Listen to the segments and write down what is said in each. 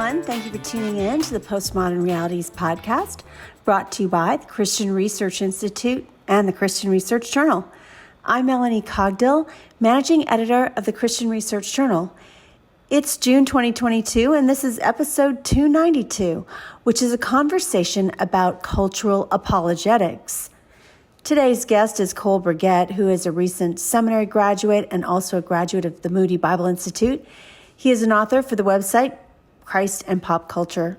everyone. Thank you for tuning in to the Postmodern Realities podcast, brought to you by the Christian Research Institute and the Christian Research Journal. I'm Melanie Cogdill, managing editor of the Christian Research Journal. It's June 2022, and this is episode 292, which is a conversation about cultural apologetics. Today's guest is Cole Burgett, who is a recent seminary graduate and also a graduate of the Moody Bible Institute. He is an author for the website Christ and Pop Culture.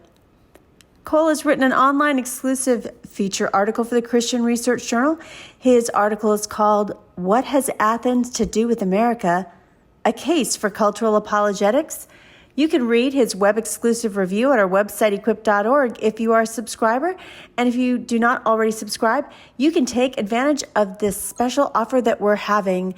Cole has written an online exclusive feature article for the Christian Research Journal. His article is called "What Has Athens to Do with America? A Case for Cultural Apologetics." You can read his web-exclusive review at our website, equip.org, if you are a subscriber. And if you do not already subscribe, you can take advantage of this special offer that we're having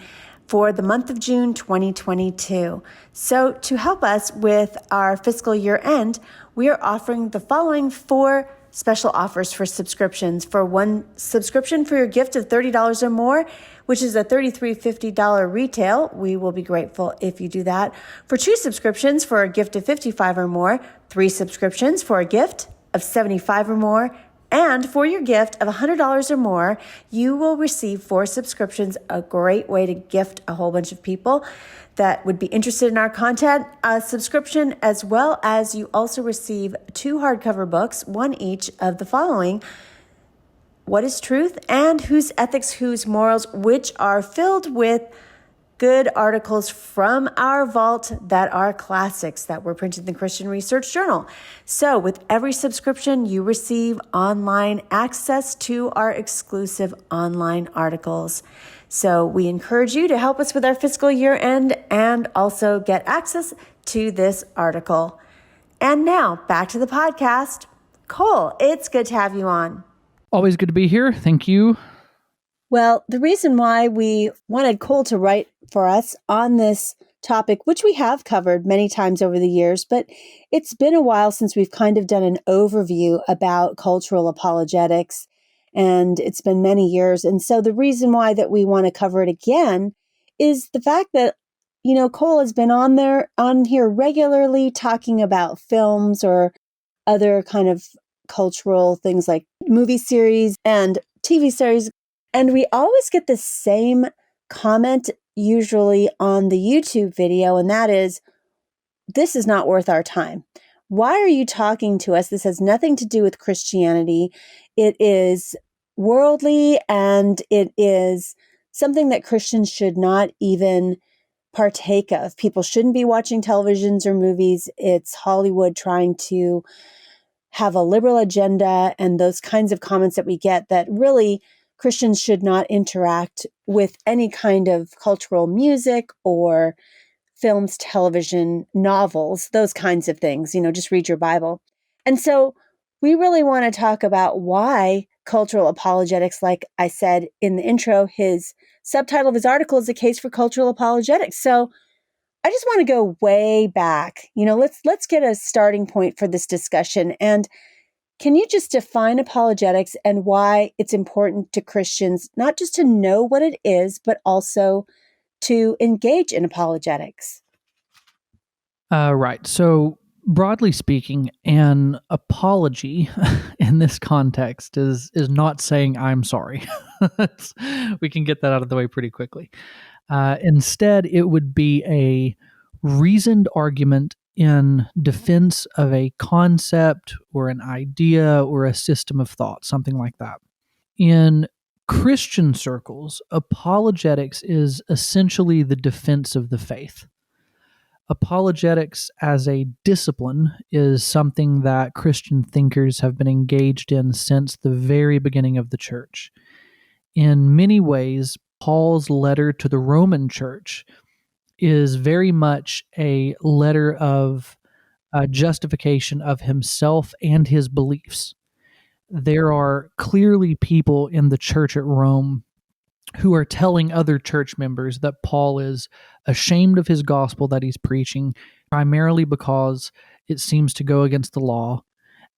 for the month of June 2022. So to help us with our fiscal year end, we are offering the following 4 special offers for subscriptions. For one subscription for your gift of $30 or more, which is a $33.50 retail, we will be grateful if you do that. For 2 subscriptions for a gift of $55 or more, 3 subscriptions for a gift of $75 or more, and for your gift of $100 or more, you will receive 4 subscriptions, a great way to gift a whole bunch of people that would be interested in our content, a subscription, as well as you also receive 2 hardcover books, one each of the following: What is Truth and Whose Ethics, Whose Morals, which are filled with good articles from our vault that are classics that were printed in the Christian Research Journal. So with every subscription, you receive online access to our exclusive online articles. So we encourage you to help us with our fiscal year end and also get access to this article. And now back to the podcast. Cole, it's good to have you on. Always good to be here. Thank you. Well, the reason why we wanted Cole to write for us on this topic, which we have covered many times over the years, but it's been a while since we've kind of done an overview about cultural apologetics, and it's been many years. And so the reason why that we want to cover it again is the fact that, you know, Cole has been on here regularly talking about films or other kind of cultural things like movie series and TV series. And we always get the same comment, usually on the YouTube video, and that is, "This is not worth our time. Why are you talking to us? This has nothing to do with Christianity. It is worldly, and it is something that Christians should not even partake of. People shouldn't be watching televisions or movies. It's Hollywood trying to have a liberal agenda," and those kinds of comments that we get that really Christians should not interact with any kind of cultural music or films, television, novels, those kinds of things. You know, just read your Bible. And so we really want to talk about why cultural apologetics, like I said in the intro, his subtitle of his article is "A Case for Cultural Apologetics." So I just want to go way back. You know, let's get a starting point for this discussion. And can you just define apologetics and why it's important to Christians, not just to know what it is, but also to engage in apologetics? Right. So broadly speaking, an apology in this context is not saying "I'm sorry." We can get that out of the way pretty quickly. Instead, it would be a reasoned argument in defense of a concept or an idea or a system of thought, something like that. In Christian circles, apologetics is essentially the defense of the faith. Apologetics as a discipline is something that Christian thinkers have been engaged in since the very beginning of the church. In many ways, Paul's letter to the Roman church is very much a letter of justification of himself and his beliefs. There are clearly people in the church at Rome who are telling other church members that Paul is ashamed of his gospel that he's preaching, primarily because it seems to go against the law,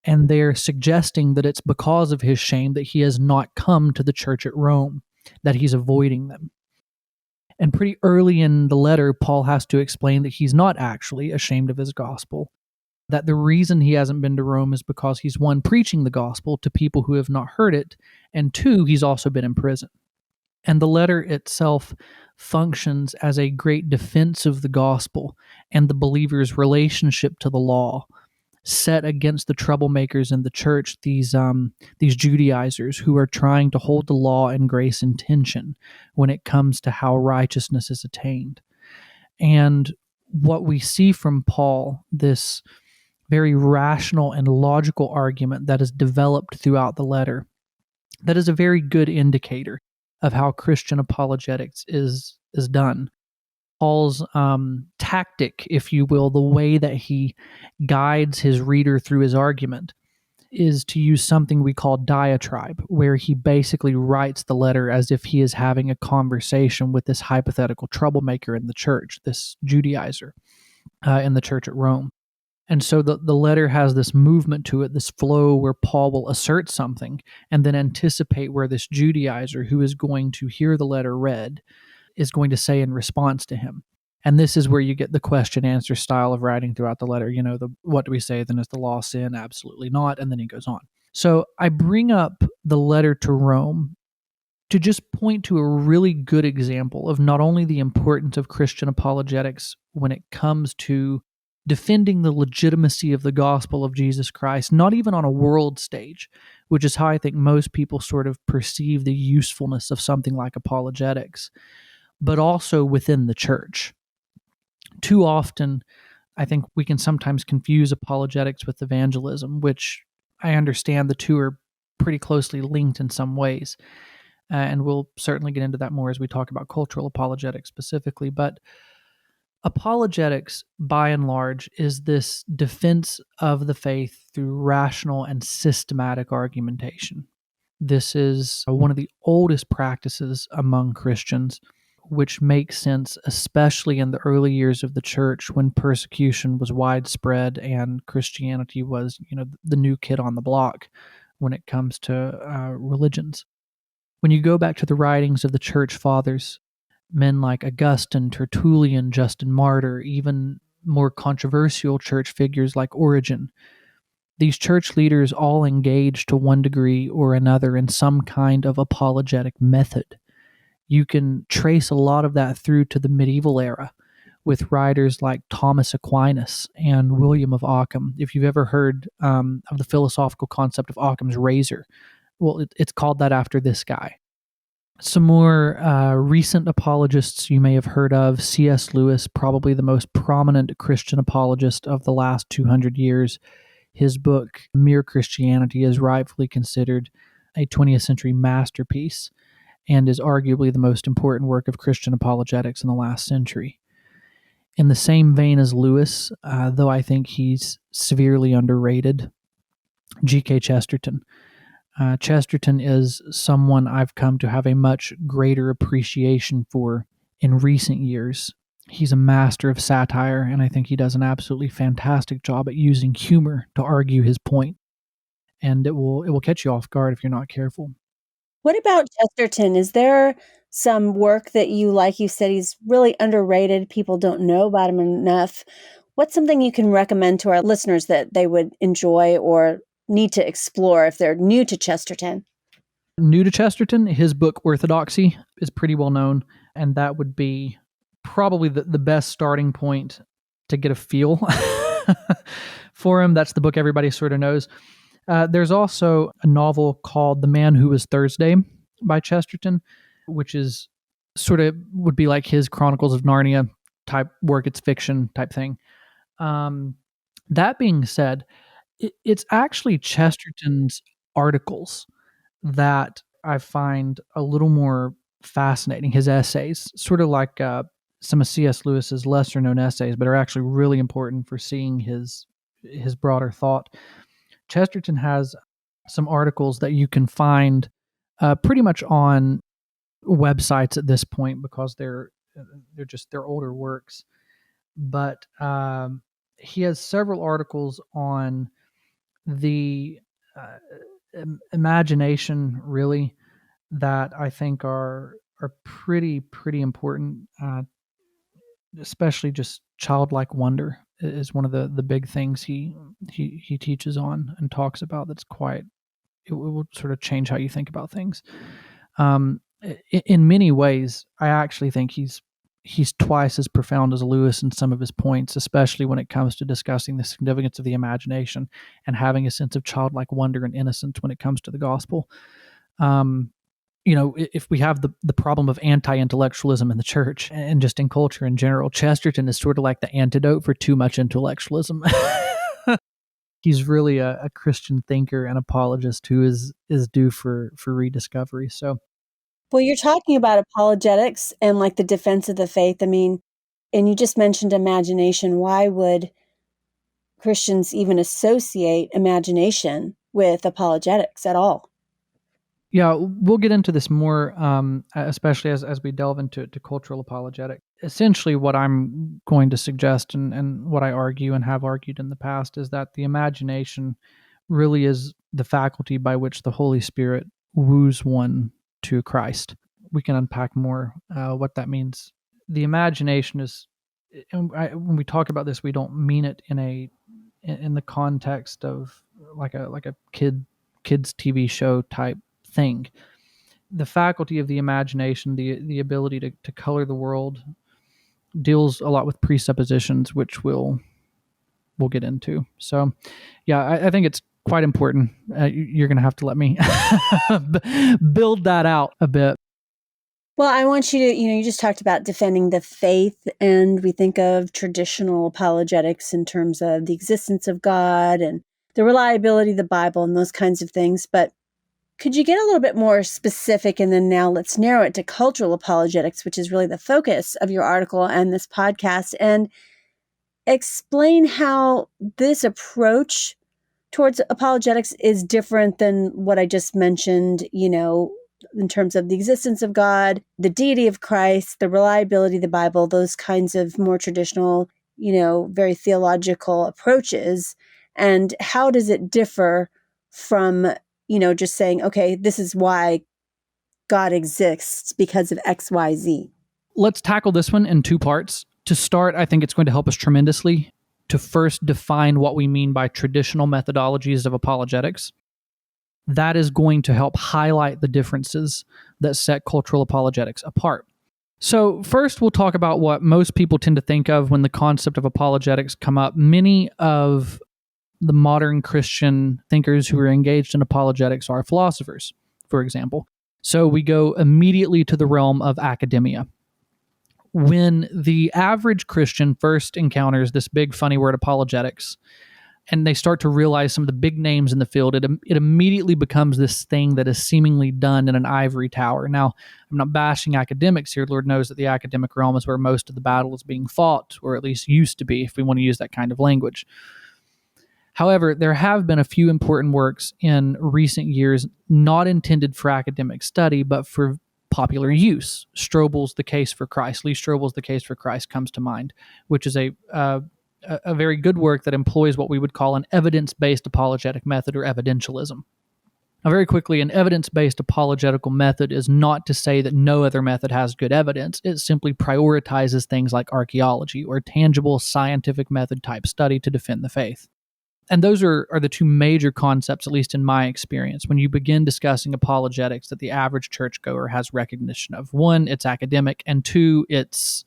and they're suggesting that it's because of his shame that he has not come to the church at Rome, that he's avoiding them. And pretty early in the letter, Paul has to explain that he's not actually ashamed of his gospel. that the reason he hasn't been to Rome is because he's, one, preaching the gospel to people who have not heard it, and two, he's also been in prison. And the letter itself functions as a great defense of the gospel and the believer's relationship to the law, set against the troublemakers in the church, these Judaizers who are trying to hold the law and grace in tension when it comes to how righteousness is attained. And what we see from Paul, this very rational and logical argument that is developed throughout the letter, that is a very good indicator of how Christian apologetics is done. Paul's tactic, if you will, the way that he guides his reader through his argument, is to use something we call diatribe, where he basically writes the letter as if he is having a conversation with this hypothetical troublemaker in the church, this Judaizer in the church at Rome. And so the letter has this movement to it, this flow where Paul will assert something and then anticipate where this Judaizer who is going to hear the letter read is going to say in response to him. And this is where you get the question answer style of writing throughout the letter. What do we say? Then is the law sin? Absolutely not. And then he goes on. So I bring up the letter to Rome to just point to a really good example of not only the importance of Christian apologetics when it comes to defending the legitimacy of the gospel of Jesus Christ, not even on a world stage, which is how I think most people sort of perceive the usefulness of something like apologetics, but also within the church. Too often, I think we can sometimes confuse apologetics with evangelism, which I understand the two are pretty closely linked in some ways. And we'll certainly get into that more as we talk about cultural apologetics specifically. But apologetics, by and large, is this defense of the faith through rational and systematic argumentation. This is one of the oldest practices among Christians, which makes sense, especially in the early years of the church when persecution was widespread and Christianity was, the new kid on the block when it comes to religions. When you go back to the writings of the church fathers, men like Augustine, Tertullian, Justin Martyr, even more controversial church figures like Origen, these church leaders all engaged to one degree or another in some kind of apologetic method. You can trace a lot of that through to the medieval era with writers like Thomas Aquinas and William of Ockham. If you've ever heard of the philosophical concept of Occam's razor, well, it's called that after this guy. Some more recent apologists you may have heard of: C.S. Lewis, probably the most prominent Christian apologist of the last 200 years. His book, Mere Christianity, is rightfully considered a 20th century masterpiece and is arguably the most important work of Christian apologetics in the last century. In the same vein as Lewis, though I think he's severely underrated, G.K. Chesterton. Chesterton is someone I've come to have a much greater appreciation for in recent years. He's a master of satire, and I think he does an absolutely fantastic job at using humor to argue his point. And it will catch you off guard if you're not careful. What about Chesterton? Is there some work that you like? You said he's really underrated. People don't know about him enough. What's something you can recommend to our listeners that they would enjoy or need to explore if they're new to Chesterton? New to Chesterton, his book Orthodoxy is pretty well known, and that would be probably the best starting point to get a feel for him. That's the book everybody sort of knows. There's also a novel called The Man Who Was Thursday by Chesterton, which is sort of would be like his Chronicles of Narnia type work. It's fiction type thing. That being said, it's actually Chesterton's articles that I find a little more fascinating. His essays, sort of like some of C.S. Lewis's lesser known essays, but are actually really important for seeing his broader thought. Chesterton has some articles that you can find pretty much on websites at this point because they're older works. But he has several articles on the imagination, really, that I think are pretty important, especially just childlike wonder is one of the big things he teaches on and talks about. That's quite, it will sort of change how you think about things. In many ways, I actually think he's twice as profound as Lewis in some of his points, especially when it comes to discussing the significance of the imagination and having a sense of childlike wonder and innocence when it comes to the gospel. If we have the problem of anti-intellectualism in the church and just in culture in general, Chesterton is sort of like the antidote for too much intellectualism. He's really a Christian thinker and apologist who is due for rediscovery. So, well, you're talking about apologetics and like the defense of the faith. I mean, and you just mentioned imagination. Why would Christians even associate imagination with apologetics at all? yeah, we'll get into this more, especially as we delve into cultural apologetic. Essentially, what I'm going to suggest and what I argue and have argued in the past is that the imagination really is the faculty by which the Holy Spirit woos one to Christ. We can unpack more what that means. The imagination is, when we talk about this, we don't mean it in the context of like a kids TV show type thing. The faculty of the imagination, the ability to color the world, deals a lot with presuppositions, which we'll get into. So, yeah, I think it's quite important. You're going to have to let me build that out a bit. Well, I want you to, you just talked about defending the faith, and we think of traditional apologetics in terms of the existence of God and the reliability of the Bible and those kinds of things. But could you get a little bit more specific? And then now let's narrow it to cultural apologetics, which is really the focus of your article and this podcast, and explain how this approach towards apologetics is different than what I just mentioned, in terms of the existence of God, the deity of Christ, the reliability of the Bible, those kinds of more traditional, very theological approaches. And how does it differ from, just saying, okay, this is why God exists because of X, Y, Z? Let's tackle this one in two parts. To start, I think it's going to help us tremendously to first define what we mean by traditional methodologies of apologetics. That is going to help highlight the differences that set cultural apologetics apart. So first, we'll talk about what most people tend to think of when the concept of apologetics come up. Many of the modern Christian thinkers who are engaged in apologetics are philosophers, for example. So we go immediately to the realm of academia. When the average Christian first encounters this big funny word apologetics, and they start to realize some of the big names in the field, it immediately becomes this thing that is seemingly done in an ivory tower. Now, I'm not bashing academics here. Lord knows that the academic realm is where most of the battle is being fought, or at least used to be, if we want to use that kind of language. However, there have been a few important works in recent years not intended for academic study, but for popular use. Strobel's The Case for Christ, Lee Strobel's The Case for Christ comes to mind, which is a very good work that employs what we would call an evidence-based apologetic method, or evidentialism. Now, very quickly, an evidence-based apologetical method is not to say that no other method has good evidence. It simply prioritizes things like archaeology or tangible scientific method type study to defend the faith. And those are the two major concepts, at least in my experience, when you begin discussing apologetics that the average churchgoer has recognition of. One, it's academic, and two, it's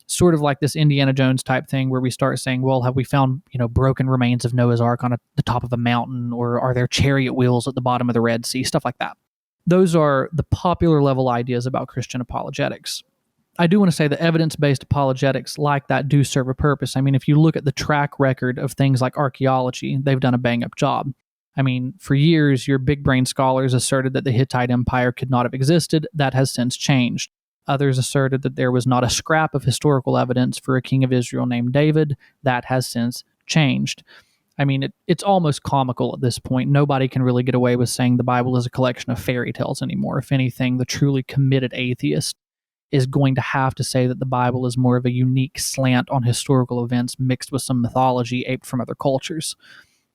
sort of like this Indiana Jones type thing where we start saying, well, have we found, broken remains of Noah's Ark on the top of a mountain, or are there chariot wheels at the bottom of the Red Sea, stuff like that. Those are the popular level ideas about Christian apologetics. I do want to say that evidence-based apologetics like that do serve a purpose. I mean, if you look at the track record of things like archaeology, they've done a bang-up job. I mean, for years, your big-brain scholars asserted that the Hittite Empire could not have existed. That has since changed. Others asserted that there was not a scrap of historical evidence for a king of Israel named David. That has since changed. I mean, it's almost comical at this point. Nobody can really get away with saying the Bible is a collection of fairy tales anymore. If anything, the truly committed atheist is going to have to say that the Bible is more of a unique slant on historical events mixed with some mythology aped from other cultures.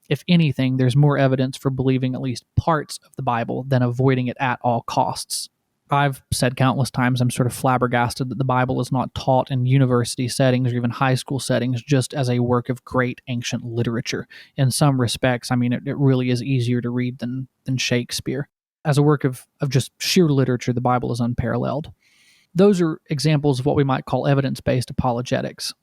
If anything, there's more evidence for believing at least parts of the Bible than avoiding it at all costs. I've said countless times, I'm sort of flabbergasted that the Bible is not taught in university settings or even high school settings just as a work of great ancient literature. In some respects, I mean, it really is easier to read than Shakespeare. As a work of just sheer literature, the Bible is unparalleled. Those are examples of what we might call evidence-based apologetics.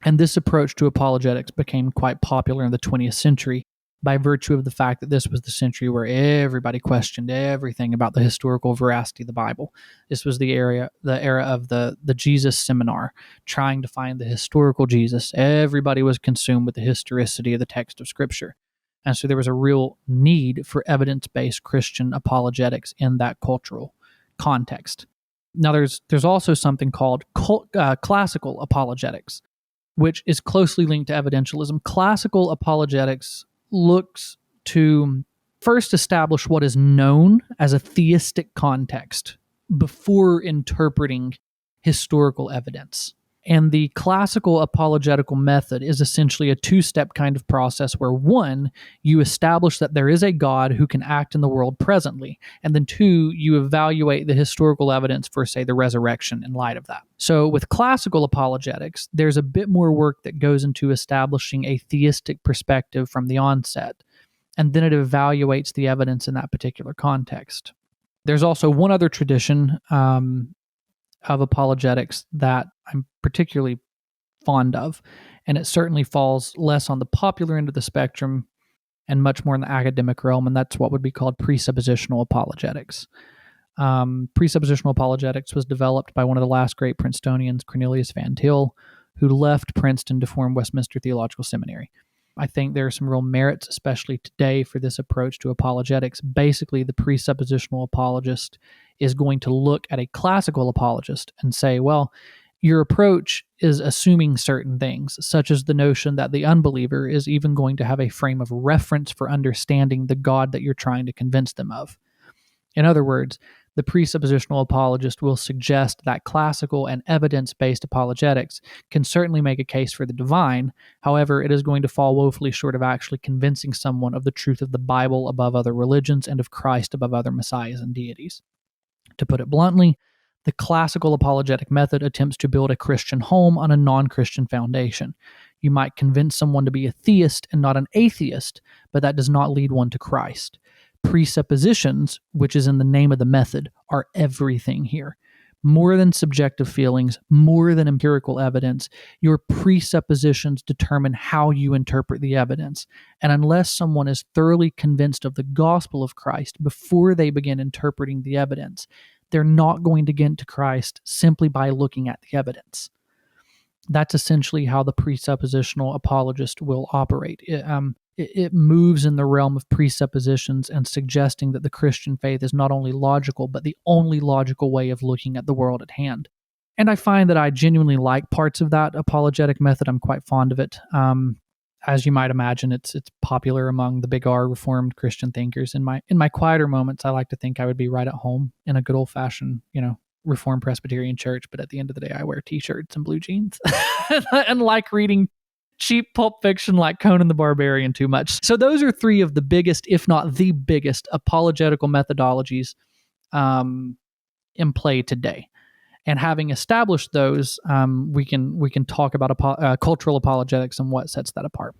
And this approach to apologetics became quite popular in the 20th century by virtue of the fact that this was the century where everybody questioned everything about the historical veracity of the Bible. This was the era of the Jesus seminar, trying to find the historical Jesus. Everybody was consumed with the historicity of the text of Scripture. And so there was a real need for evidence-based Christian apologetics in that cultural context. Now, there's also something called classical apologetics, which is closely linked to evidentialism. Classical apologetics looks to first establish what is known as a theistic context before interpreting historical evidence. And the classical apologetical method is essentially a two-step kind of process where, one, you establish that there is a God who can act in the world presently, and then two, you evaluate the historical evidence for, say, the resurrection in light of that. So with classical apologetics, there's a bit more work that goes into establishing a theistic perspective from the onset, and then it evaluates the evidence in that particular context. There's also one other tradition of apologetics that I'm particularly fond of, and it certainly falls less on the popular end of the spectrum and much more in the academic realm, and that's what would be called presuppositional apologetics. Presuppositional apologetics was developed by one of the last great Princetonians, Cornelius Van Til, who left Princeton to form Westminster Theological Seminary. I think there are some real merits, especially today, for this approach to apologetics. Basically, the presuppositional apologist is going to look at a classical apologist and say, well, your approach is assuming certain things, such as the notion that the unbeliever is even going to have a frame of reference for understanding the God that you're trying to convince them of. In other words, the presuppositional apologist will suggest that classical and evidence-based apologetics can certainly make a case for the divine. However, it is going to fall woefully short of actually convincing someone of the truth of the Bible above other religions and of Christ above other messiahs and deities. To put it bluntly, the classical apologetic method attempts to build a Christian home on a non-Christian foundation. You might convince someone to be a theist and not an atheist, but that does not lead one to Christ. Presuppositions, which is in the name of the method, are everything here. More than subjective feelings, more than empirical evidence, your presuppositions determine how you interpret the evidence. And unless someone is thoroughly convinced of the gospel of Christ before they begin interpreting the evidence, they're not going to get to Christ simply by looking at the evidence. That's essentially how the presuppositional apologist will operate. It moves in the realm of presuppositions and suggesting that the Christian faith is not only logical, but the only logical way of looking at the world at hand. And I find that I genuinely like parts of that apologetic method. I'm quite fond of it. As you might imagine, it's popular among the big R Reformed Christian thinkers. In my quieter moments, I like to think I would be right at home in a good old-fashioned, Reformed Presbyterian church, but at the end of the day, I wear t-shirts and blue jeans and like reading cheap pulp fiction like Conan the Barbarian too much. So those are three of the biggest, if not the biggest, apologetical methodologies in play today. And having established those, we can talk about cultural apologetics and what sets that apart.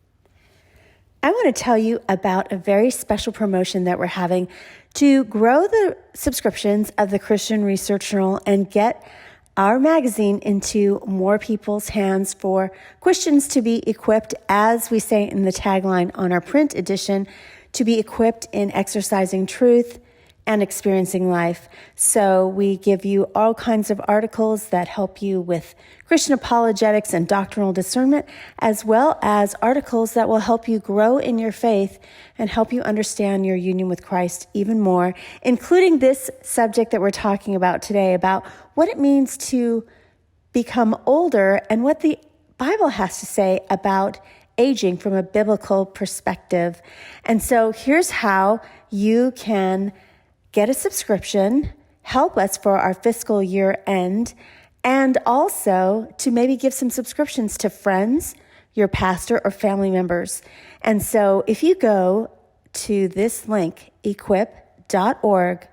I want to tell you about a very special promotion that we're having to grow the subscriptions of the Christian Research Journal and get our magazine into more people's hands for Christians to be equipped, as we say in the tagline on our print edition, to be equipped in exercising truth and experiencing life. So we give you all kinds of articles that help you with Christian apologetics and doctrinal discernment, as well as articles that will help you grow in your faith and help you understand your union with Christ even more, including this subject that we're talking about today, about what it means to become older and what the Bible has to say about aging from a biblical perspective. And so here's how you can get a subscription, help us for our fiscal year end, and also to maybe give some subscriptions to friends, your pastor, or family members. And so if you go to this link, equip.org/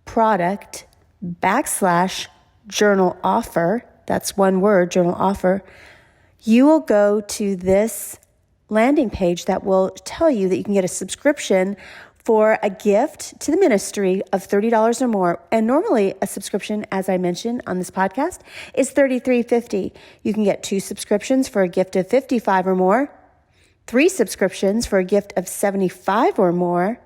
product /journal offer, that's one word, journal offer, you will go to this landing page that will tell you that you can get a subscription for a gift to the ministry of $30 or more. And normally a subscription, as I mentioned on this podcast, is $33.50. You can get 2 subscriptions for a gift of $55 or more, 3 subscriptions for a gift of $75 or more,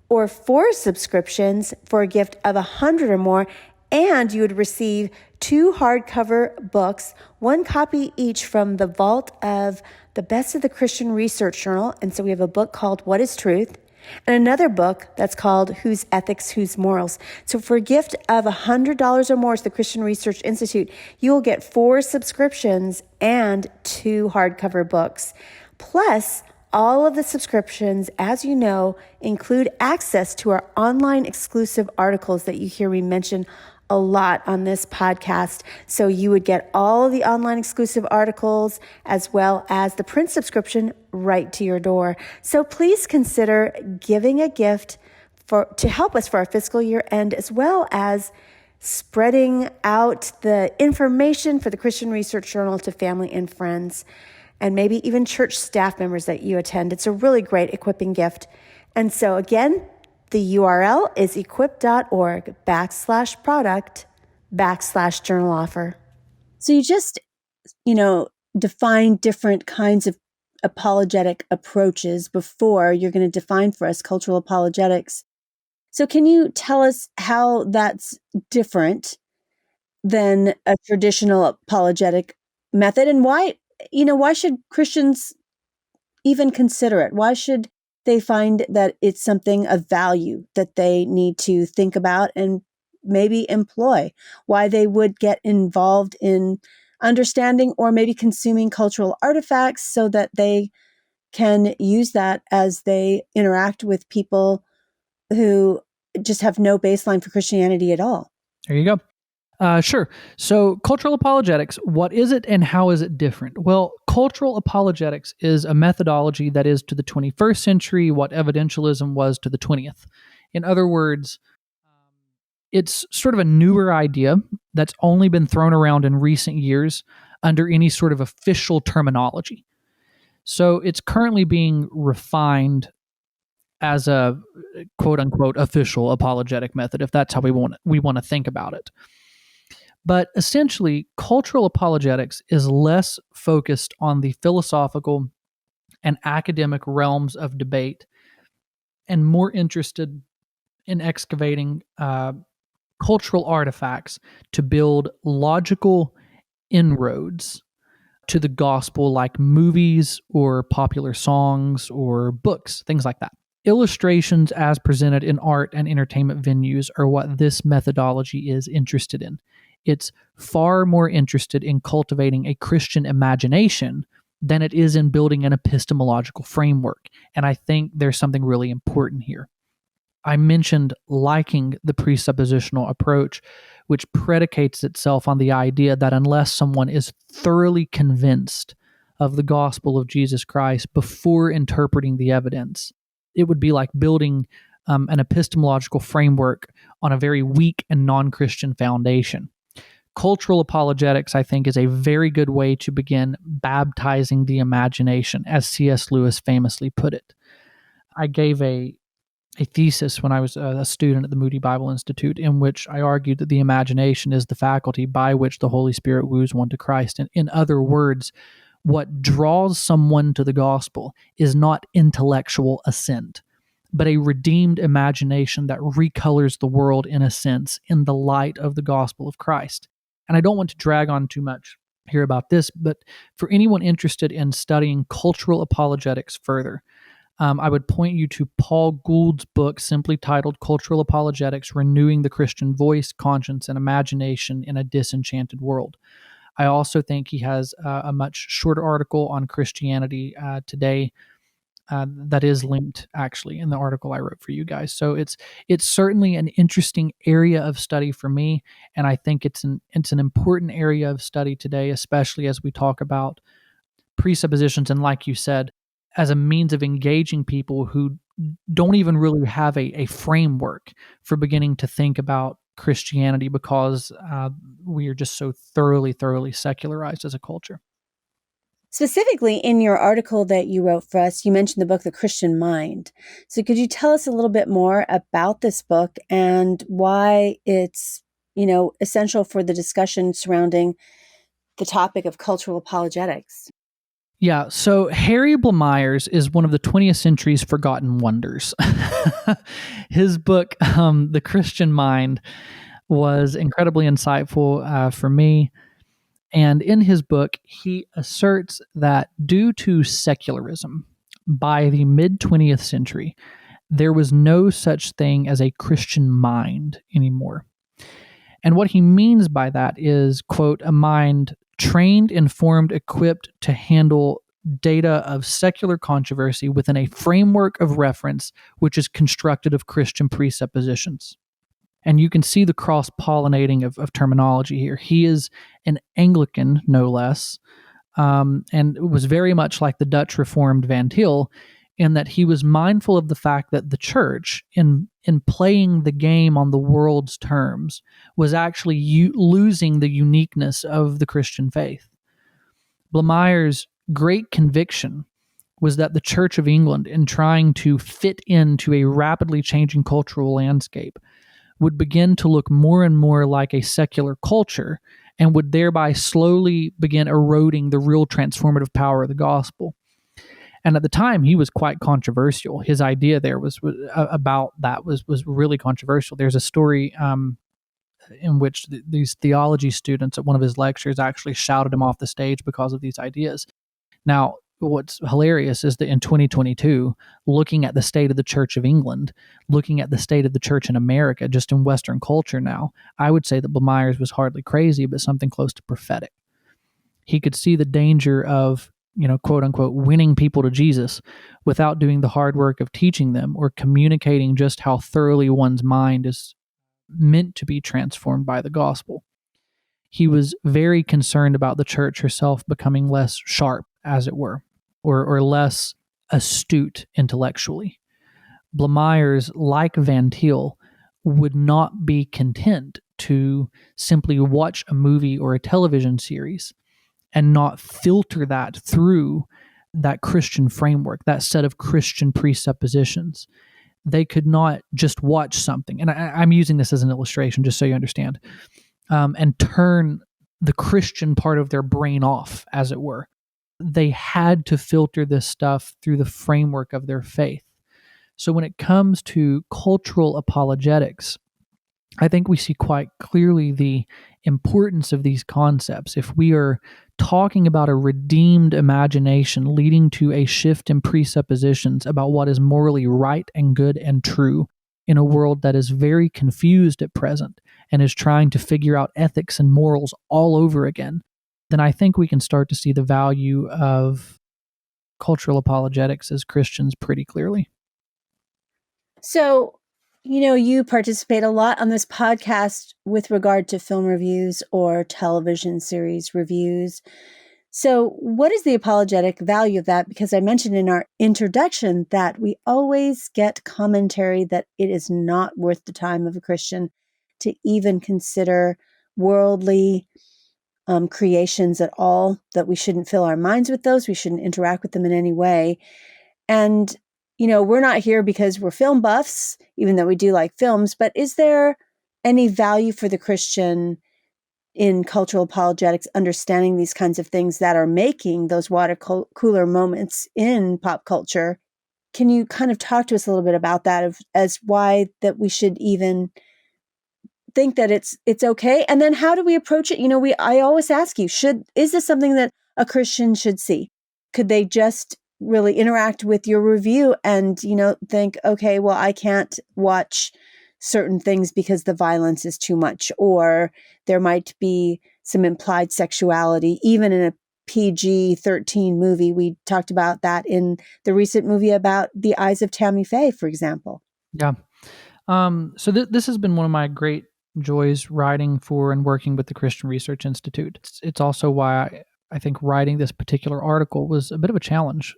or 4 subscriptions for a gift of $100 or more, and you would receive 2 hardcover books, 1 copy each from the vault of the Best of the Christian Research Journal. And so we have a book called What is Truth? And another book that's called Whose Ethics, Whose Morals. So for a gift of $100 or more to the Christian Research Institute, you will get 4 subscriptions and 2 hardcover books. Plus, all of the subscriptions, as you know, include access to our online exclusive articles that you hear me mention a lot on this podcast. So you would get all of the online exclusive articles as well as the print subscription right to your door. So please consider giving a gift to help us for our fiscal year end, as well as spreading out the information for the Christian Research Journal to family and friends, and maybe even church staff members that you attend. It's a really great equipping gift. And so again, the URL is equip.org/product/journal offer. So you just, define different kinds of apologetic approaches before you're going to define for us cultural apologetics. So can you tell us how that's different than a traditional apologetic method, and why should Christians even consider it? Why should they find that it's something of value that they need to think about and maybe employ? Why they would get involved in understanding or maybe consuming cultural artifacts so that they can use that as they interact with people who just have no baseline for Christianity at all? There you go. Sure. So cultural apologetics, what is it and how is it different? Well, cultural apologetics is a methodology that is to the 21st century what evidentialism was to the 20th. In other words, it's sort of a newer idea that's only been thrown around in recent years under any sort of official terminology. So it's currently being refined as a quote-unquote official apologetic method, if that's how we want to think about it. But essentially, cultural apologetics is less focused on the philosophical and academic realms of debate and more interested in excavating cultural artifacts to build logical inroads to the gospel, like movies or popular songs or books, things like that. Illustrations as presented in art and entertainment venues are what this methodology is interested in. It's far more interested in cultivating a Christian imagination than it is in building an epistemological framework. And I think there's something really important here. I mentioned liking the presuppositional approach, which predicates itself on the idea that unless someone is thoroughly convinced of the gospel of Jesus Christ before interpreting the evidence, it would be like building an epistemological framework on a very weak and non-Christian foundation. Cultural apologetics, I think, is a very good way to begin baptizing the imagination, as C.S. Lewis famously put it. I gave a thesis when I was a student at the Moody Bible Institute, in which I argued that the imagination is the faculty by which the Holy Spirit woos one to Christ. And in other words, what draws someone to the gospel is not intellectual assent, but a redeemed imagination that recolors the world, in a sense, in the light of the gospel of Christ. And I don't want to drag on too much here about this, but for anyone interested in studying cultural apologetics further, I would point you to Paul Gould's book, simply titled Cultural Apologetics, Renewing the Christian Voice, Conscience, and Imagination in a Disenchanted World. I also think he has a much shorter article on Christianity today that is linked, actually, in the article I wrote for you guys. So it's certainly an interesting area of study for me, and I think it's an important area of study today, especially as we talk about presuppositions and, like you said, as a means of engaging people who don't even really have a framework for beginning to think about Christianity because we are just so thoroughly secularized as a culture. Specifically, in your article that you wrote for us, you mentioned the book, The Christian Mind. So could you tell us a little bit more about this book and why it's, essential for the discussion surrounding the topic of cultural apologetics? Yeah, so Harry Blamires is one of the 20th century's forgotten wonders. His book, The Christian Mind, was incredibly insightful for me. And in his book, he asserts that due to secularism, by the mid 20th century, there was no such thing as a Christian mind anymore. And what he means by that is, quote, a mind trained, informed, equipped to handle data of secular controversy within a framework of reference which is constructed of Christian presuppositions. And you can see the cross-pollinating of terminology here. He is an Anglican, no less, and was very much like the Dutch Reformed Van Til in that he was mindful of the fact that the church, in playing the game on the world's terms, was actually losing the uniqueness of the Christian faith. Blamires' great conviction was that the Church of England, in trying to fit into a rapidly changing cultural landscape, would begin to look more and more like a secular culture and would thereby slowly begin eroding the real transformative power of the gospel. And at the time, he was quite controversial. His idea there was about that was really controversial. There's a story in which these theology students at one of his lectures actually shouted him off the stage because of these ideas. Now, what's hilarious is that in 2022, looking at the state of the Church of England, looking at the state of the church in America, just in Western culture now, I would say that Blamires was hardly crazy, but something close to prophetic. He could see the danger of, quote unquote, winning people to Jesus without doing the hard work of teaching them or communicating just how thoroughly one's mind is meant to be transformed by the gospel. He was very concerned about the church herself becoming less sharp, as it were, or less astute intellectually. Blamires, like Van Til, would not be content to simply watch a movie or a television series and not filter that through that Christian framework, that set of Christian presuppositions. They could not just watch something, and I'm using this as an illustration just so you understand, and turn the Christian part of their brain off, as it were. They had to filter this stuff through the framework of their faith. So when it comes to cultural apologetics, I think we see quite clearly the importance of these concepts. If we are talking about a redeemed imagination leading to a shift in presuppositions about what is morally right and good and true in a world that is very confused at present and is trying to figure out ethics and morals all over again, then I think we can start to see the value of cultural apologetics as Christians pretty clearly. So, you participate a lot on this podcast with regard to film reviews or television series reviews. So, what is the apologetic value of that? Because I mentioned in our introduction that we always get commentary that it is not worth the time of a Christian to even consider worldly creations at all, that we shouldn't fill our minds with those, we shouldn't interact with them in any way. And, we're not here because we're film buffs, even though we do like films, but is there any value for the Christian in cultural apologetics, understanding these kinds of things that are making those water cooler moments in pop culture? Can you kind of talk to us a little bit about that as why that we should even think that it's okay? And then how do we approach it? I always ask you, is this something that a Christian should see? Could they just really interact with your review and, think, okay, well, I can't watch certain things because the violence is too much, or there might be some implied sexuality, even in a PG-13 movie. We talked about that in the recent movie about The Eyes of Tammy Faye, for example. Yeah. So this has been one of my great joys writing for and working with the Christian Research Institute. It's also why I think writing this particular article was a bit of a challenge.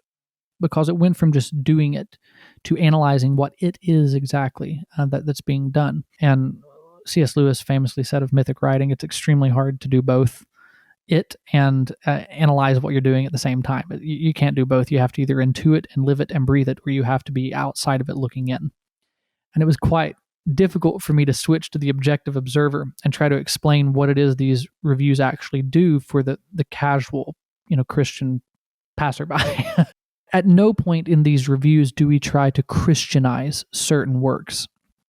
because it went from just doing it to analyzing what it is exactly that's being done. And C.S. Lewis famously said of mythic writing, it's extremely hard to do both it and analyze what you're doing at the same time. You can't do both. You have to either intuit and live it and breathe it, or you have to be outside of it looking in. And it was quite difficult for me to switch to the objective observer and try to explain what it is these reviews actually do for the casual, Christian passerby. At no point in these reviews do we try to Christianize certain works.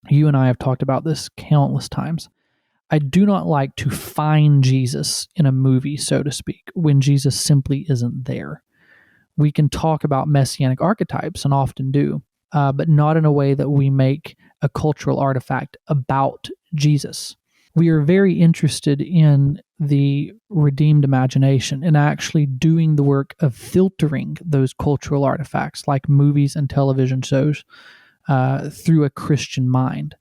You and I have talked about this countless times. I do not like to find Jesus in a movie, so to speak, when Jesus simply isn't there. We can talk about messianic archetypes, and often do, but not in a way that we make a cultural artifact about Jesus. We are very interested in the redeemed imagination and actually doing the work of filtering those cultural artifacts like movies and television shows through a Christian mind.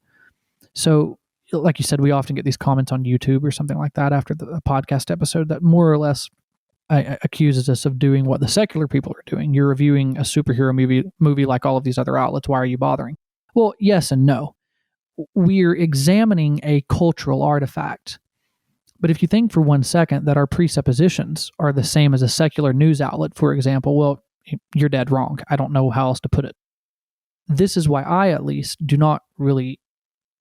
So, like you said, we often get these comments on YouTube or something like that after the podcast episode that more or less accuses us of doing what the secular people are doing. You're reviewing a superhero movie like all of these other outlets. Why are you bothering? Well, yes and no. We're examining a cultural artifact. But if you think for 1 second that our presuppositions are the same as a secular news outlet, for example, well, you're dead wrong. I don't know how else to put it. This is why I, at least, do not really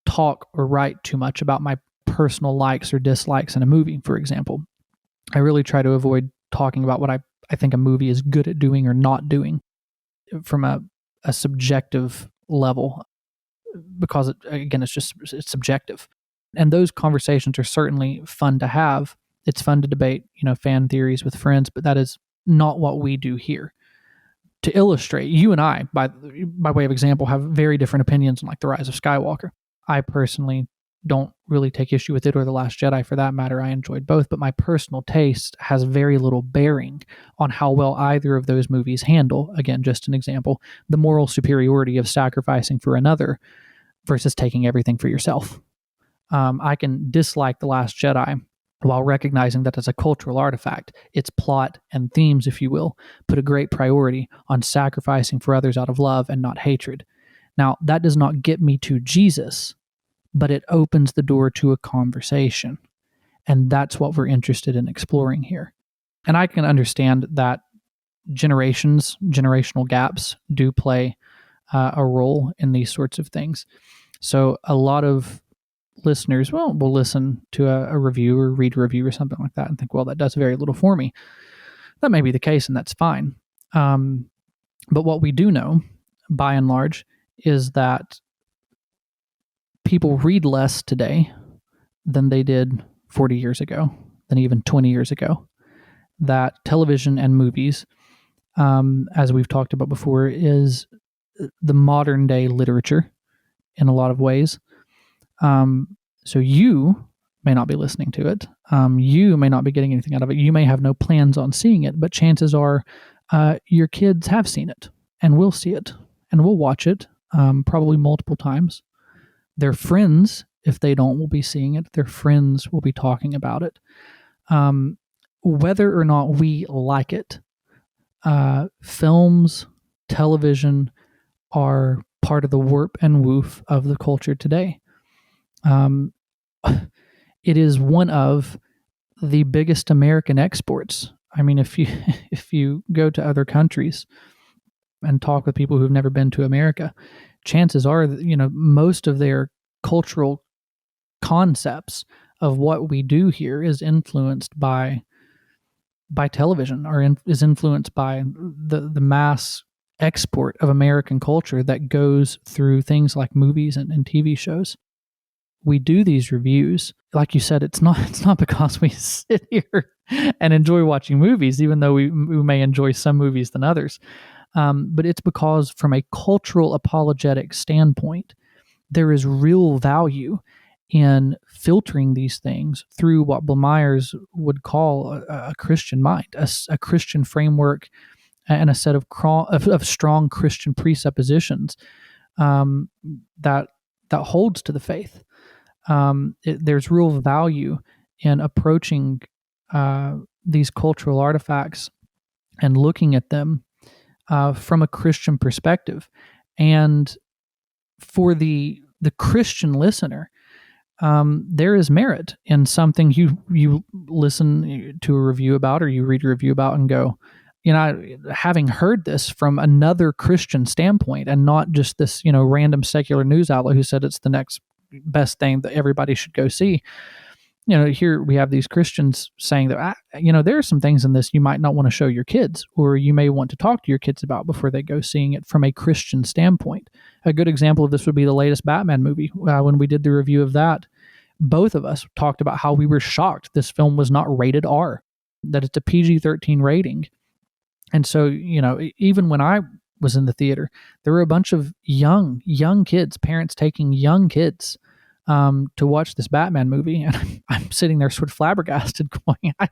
talk or write too much about my personal likes or dislikes in a movie, for example. I really try to avoid talking about what I think a movie is good at doing or not doing from a subjective level, because it's subjective. And those conversations are certainly fun to have. It's fun to debate, fan theories with friends, but that is not what we do here. To illustrate, you and I, by way of example, have very different opinions on like the Rise of Skywalker. I personally don't really take issue with it, or The Last Jedi for that matter. I enjoyed both, but my personal taste has very little bearing on how well either of those movies handle, again, just an example, the moral superiority of sacrificing for another versus taking everything for yourself. I can dislike The Last Jedi while recognizing that as a cultural artifact, its plot and themes, if you will, put a great priority on sacrificing for others out of love and not hatred. Now, that does not get me to Jesus, but it opens the door to a conversation. And that's what we're interested in exploring here. And I can understand that generational gaps do play a role in these sorts of things. So a lot of listeners, will listen to a review or read a review or something like that and think, well, that does very little for me. That may be the case, and that's fine. But what we do know, by and large, is that people read less today than they did 40 years ago, than even 20 years ago. That television and movies, as we've talked about before, is the modern day literature in a lot of ways. So you may not be listening to it. You may not be getting anything out of it. You may have no plans on seeing it, but chances are your kids have seen it and will see it and will watch it probably multiple times. Their friends, if they don't, will be seeing it. Their friends will be talking about it. Whether or not we like it, films, television are part of the warp and woof of the culture today. It is one of the biggest American exports. I mean, if you go to other countries and talk with people who've never been to America, chances are that, most of their cultural concepts of what we do here is influenced by television, or is influenced by the mass export of American culture that goes through things like movies and TV shows. We do these reviews, like you said, it's not because we sit here and enjoy watching movies, even though we may enjoy some movies than others. But it's because from a cultural apologetic standpoint, there is real value in filtering these things through what Blamires would call a Christian mind, a Christian framework, and a set of strong Christian presuppositions that holds to the faith. There's real value in approaching these cultural artifacts and looking at them from a Christian perspective. And for the Christian listener, there is merit in something you listen to a review about, or you read a review about and go, having heard this from another Christian standpoint and not just this, random secular news outlet who said it's the next best thing that everybody should go see. Here we have these Christians saying that, there are some things in this you might not want to show your kids, or you may want to talk to your kids about before they go seeing it from a Christian standpoint. A good example of this would be the latest Batman movie. When we did the review of that, both of us talked about how we were shocked this film was not rated R, that it's a PG-13 rating. And so, even when I was in the theater, there were a bunch of young kids, parents taking young kids to watch this Batman movie, and I'm sitting there sort of flabbergasted, going, I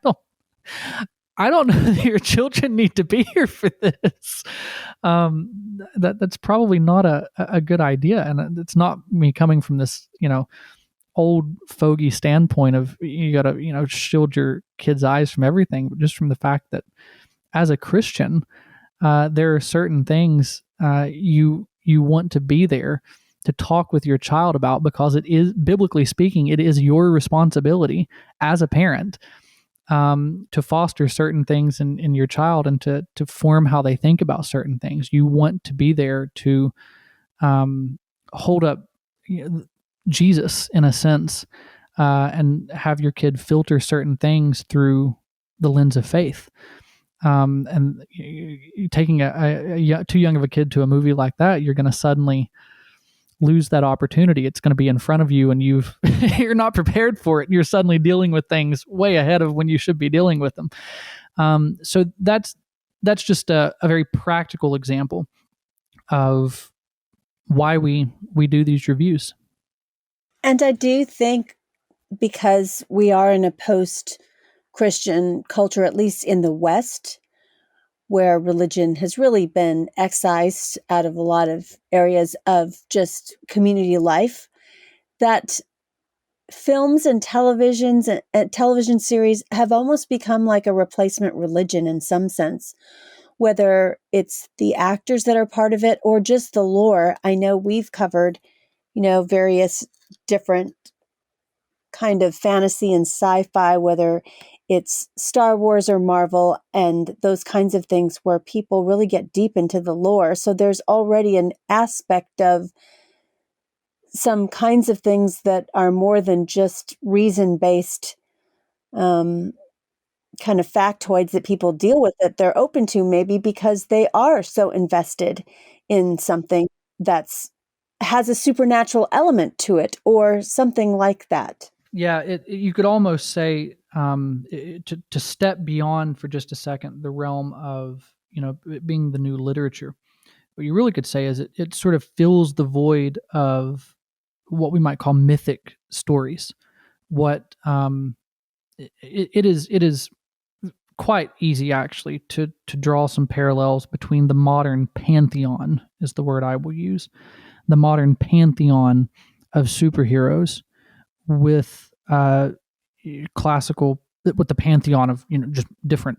don't know that your children need to be here for this. That's probably not a good idea, and it's not me coming from this, old fogey standpoint of you got to, shield your kids' eyes from everything, but just from the fact that as a Christian, there are certain things you want to be there to talk with your child about, because it is, biblically speaking, it is your responsibility as a parent to foster certain things in your child and to form how they think about certain things. You want to be there to hold up Jesus in a sense, and have your kid filter certain things through the lens of faith. And taking too young of a kid to a movie like that, you're going to suddenly lose that opportunity. It's going to be in front of you, and you're not prepared for it. You're suddenly dealing with things way ahead of when you should be dealing with them. So that's just a very practical example of why we do these reviews. And I do think, because we are in a post-Christian culture, at least in the West, where religion has really been excised out of a lot of areas of just community life, that films and television series have almost become like a replacement religion in some sense, whether it's the actors that are part of it or just the lore. I know we've covered, various different kind of fantasy and sci-fi, whether it's Star Wars or Marvel and those kinds of things, where people really get deep into the lore. So there's already an aspect of some kinds of things that are more than just reason-based kind of factoids that people deal with, that they're open to, maybe because they are so invested in something that's has a supernatural element to it or something like that. Yeah, you could almost say, to step beyond for just a second the realm of, it being the new literature. What you really could say is it sort of fills the void of what we might call mythic stories. What it is quite easy actually to draw some parallels between the modern pantheon, is the word I will use, the modern pantheon of superheroes with classical, with the pantheon of just different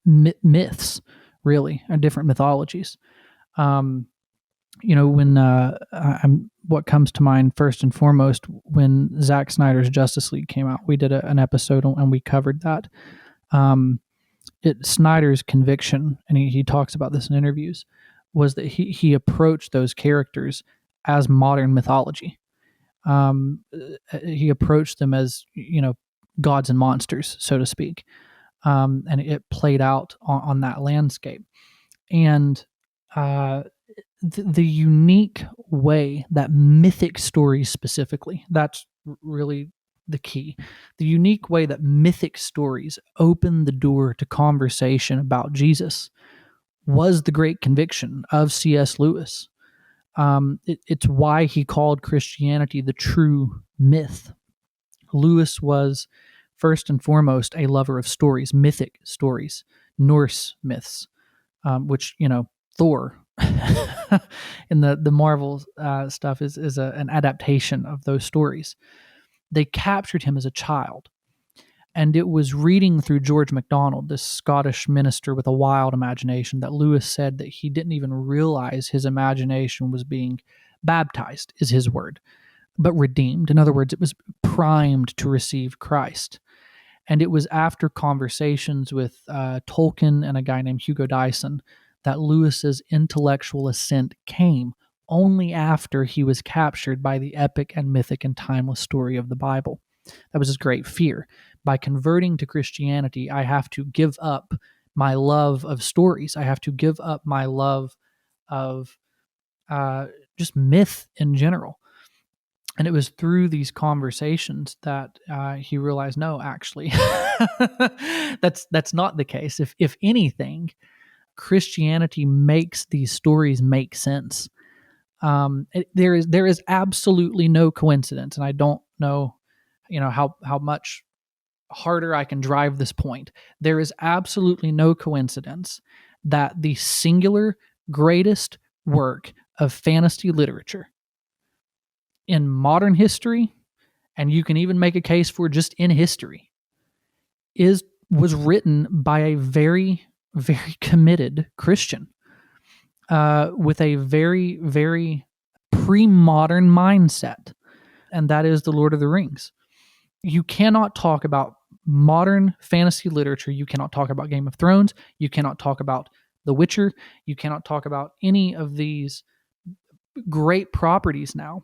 myths, really, and different mythologies. When what comes to mind first and foremost, when Zack Snyder's Justice League came out, we did an episode and we covered that. Snyder's conviction, and he talks about this in interviews, was that he approached those characters as modern mythology. He approached them as, gods and monsters, so to speak. And it played out on that landscape. And the unique way that mythic stories specifically, that's really the key. The unique way that mythic stories open the door to conversation about Jesus was the great conviction of C.S. Lewis. It's why he called Christianity the true myth. Lewis was first and foremost a lover of stories, mythic stories, Norse myths, which, Thor in the Marvel stuff is an adaptation of those stories. They captured him as a child. And it was reading through George MacDonald, this Scottish minister with a wild imagination, that Lewis said that he didn't even realize his imagination was being baptized, is his word, but redeemed. In other words, it was primed to receive Christ. And it was after conversations with Tolkien and a guy named Hugo Dyson that Lewis's intellectual ascent came only after he was captured by the epic and mythic and timeless story of the Bible. That was his great fear. By converting to Christianity, I have to give up my love of stories. I have to give up my love of just myth in general. And it was through these conversations that he realized, no, actually, that's not the case. If anything, Christianity makes these stories make sense. There is absolutely no coincidence, and I don't know, how much harder I can drive this point. There is absolutely no coincidence that the singular greatest work of fantasy literature in modern history, and you can even make a case for just in history, was written by a very, very committed Christian with a very, very pre-modern mindset, and that is The Lord of the Rings. You cannot talk about modern fantasy literature. You cannot talk about Game of Thrones. You cannot talk about The Witcher. You cannot talk about any of these great properties now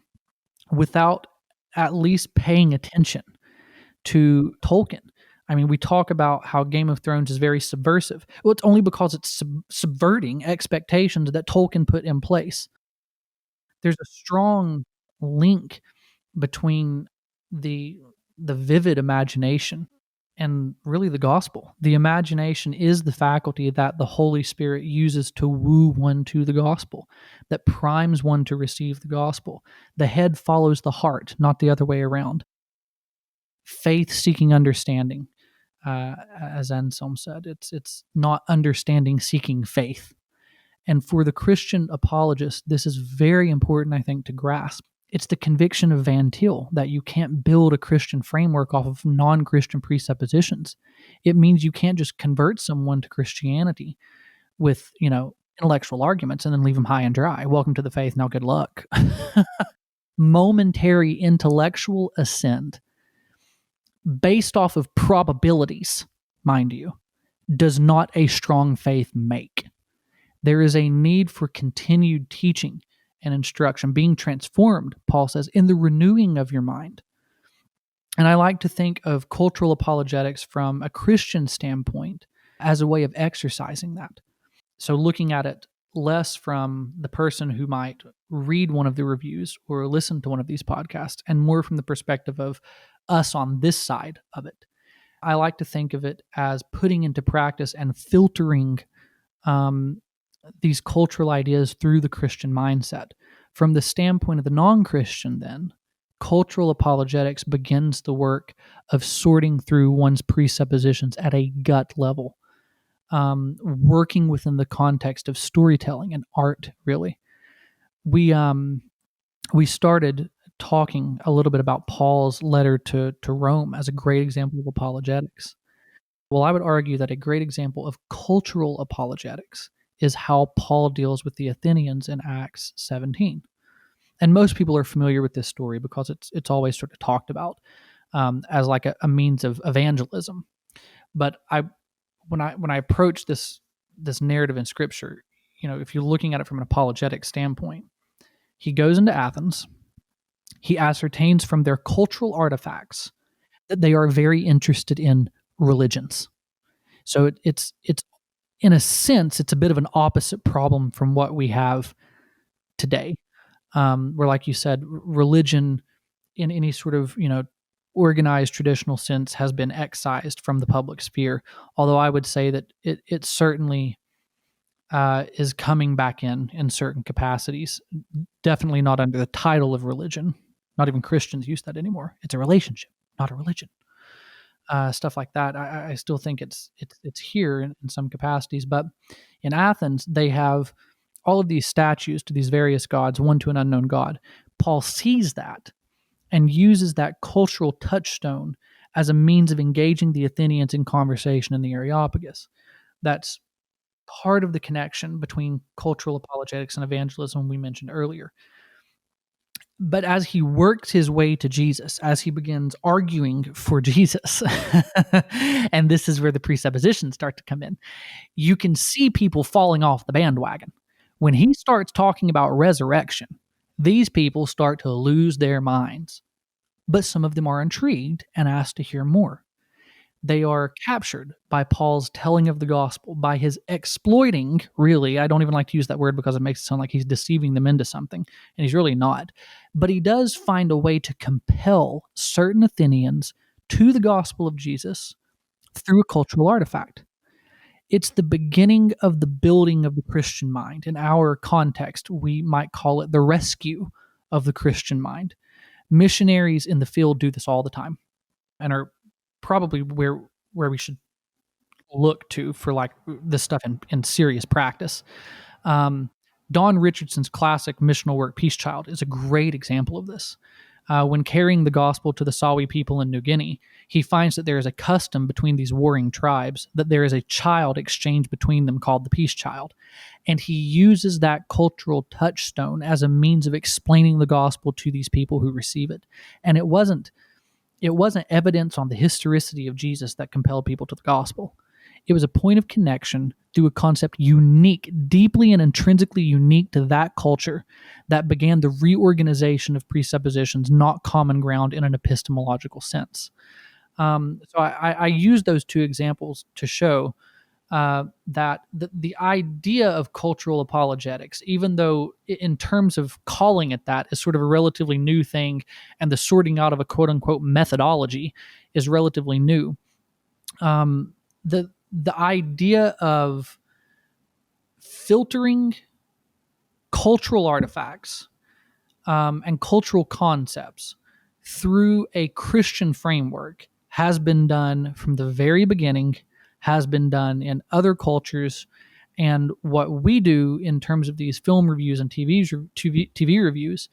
without at least paying attention to Tolkien. I mean, we talk about how Game of Thrones is very subversive. Well, it's only because it's subverting expectations that Tolkien put in place. There's a strong link between the vivid imagination and really the gospel. The imagination is the faculty that the Holy Spirit uses to woo one to the gospel, that primes one to receive the gospel. The head follows the heart, not the other way around. Faith seeking understanding, as Anselm said, it's not understanding seeking faith. And for the Christian apologist, this is very important, I think, to grasp. It's the conviction of Van Til that you can't build a Christian framework off of non-Christian presuppositions. It means you can't just convert someone to Christianity with, intellectual arguments and then leave them high and dry. Welcome to the faith, now good luck. Momentary intellectual assent based off of probabilities, mind you, does not a strong faith make. There is a need for continued teaching and instruction, being transformed, Paul says, in the renewing of your mind. And I like to think of cultural apologetics from a Christian standpoint as a way of exercising that. So looking at it less from the person who might read one of the reviews or listen to one of these podcasts, and more from the perspective of us on this side of it. I like to think of it as putting into practice and filtering these cultural ideas through the Christian mindset. From the standpoint of the non-Christian, then, cultural apologetics begins the work of sorting through one's presuppositions at a gut level, working within the context of storytelling and art, really. We started talking a little bit about Paul's letter to Rome as a great example of apologetics. Well, I would argue that a great example of cultural apologetics is how Paul deals with the Athenians in Acts 17. And most people are familiar with this story because it's always sort of talked about as like a means of evangelism. But when I approach this narrative in Scripture, if you're looking at it from an apologetic standpoint, he goes into Athens. He ascertains from their cultural artifacts that they are very interested in religions. So it's in a sense, it's a bit of an opposite problem from what we have today, where, like you said, religion in any sort of, organized traditional sense has been excised from the public sphere. Although I would say that it certainly is coming back in certain capacities. Definitely not under the title of religion. Not even Christians use that anymore. It's a relationship, not a religion. Stuff like that. I still think it's here in some capacities, but in Athens they have all of these statues to these various gods, one to an unknown god. Paul sees that and uses that cultural touchstone as a means of engaging the Athenians in conversation in the Areopagus. That's part of the connection between cultural apologetics and evangelism we mentioned earlier. But as he works his way to Jesus, as he begins arguing for Jesus, and this is where the presuppositions start to come in, you can see people falling off the bandwagon. When he starts talking about resurrection, these people start to lose their minds. But some of them are intrigued and ask to hear more. They are captured by Paul's telling of the gospel, by his exploiting, really. I don't even like to use that word because it makes it sound like he's deceiving them into something, and he's really not. But he does find a way to compel certain Athenians to the gospel of Jesus through a cultural artifact. It's the beginning of the building of the Christian mind. In our context, we might call it the rescue of the Christian mind. Missionaries in the field do this all the time and are probably where we should look to for like this stuff in serious practice. Don Richardson's classic missional work, Peace Child, is a great example of this. When carrying the gospel to the Sawi people in New Guinea, he finds that there is a custom between these warring tribes, that there is a child exchanged between them called the Peace Child. And he uses that cultural touchstone as a means of explaining the gospel to these people who receive it. And it wasn't evidence on the historicity of Jesus that compelled people to the gospel. It was a point of connection through a concept unique, deeply and intrinsically unique to that culture, that began the reorganization of presuppositions not common ground in an epistemological sense. So I use those two examples to show that the idea of cultural apologetics, even though in terms of calling it that, is sort of a relatively new thing, and the sorting out of a quote unquote methodology is relatively new. The idea of filtering cultural artifacts and cultural concepts through a Christian framework has been done from the very beginning, has been done in other cultures. And what we do in terms of these film reviews and TV reviews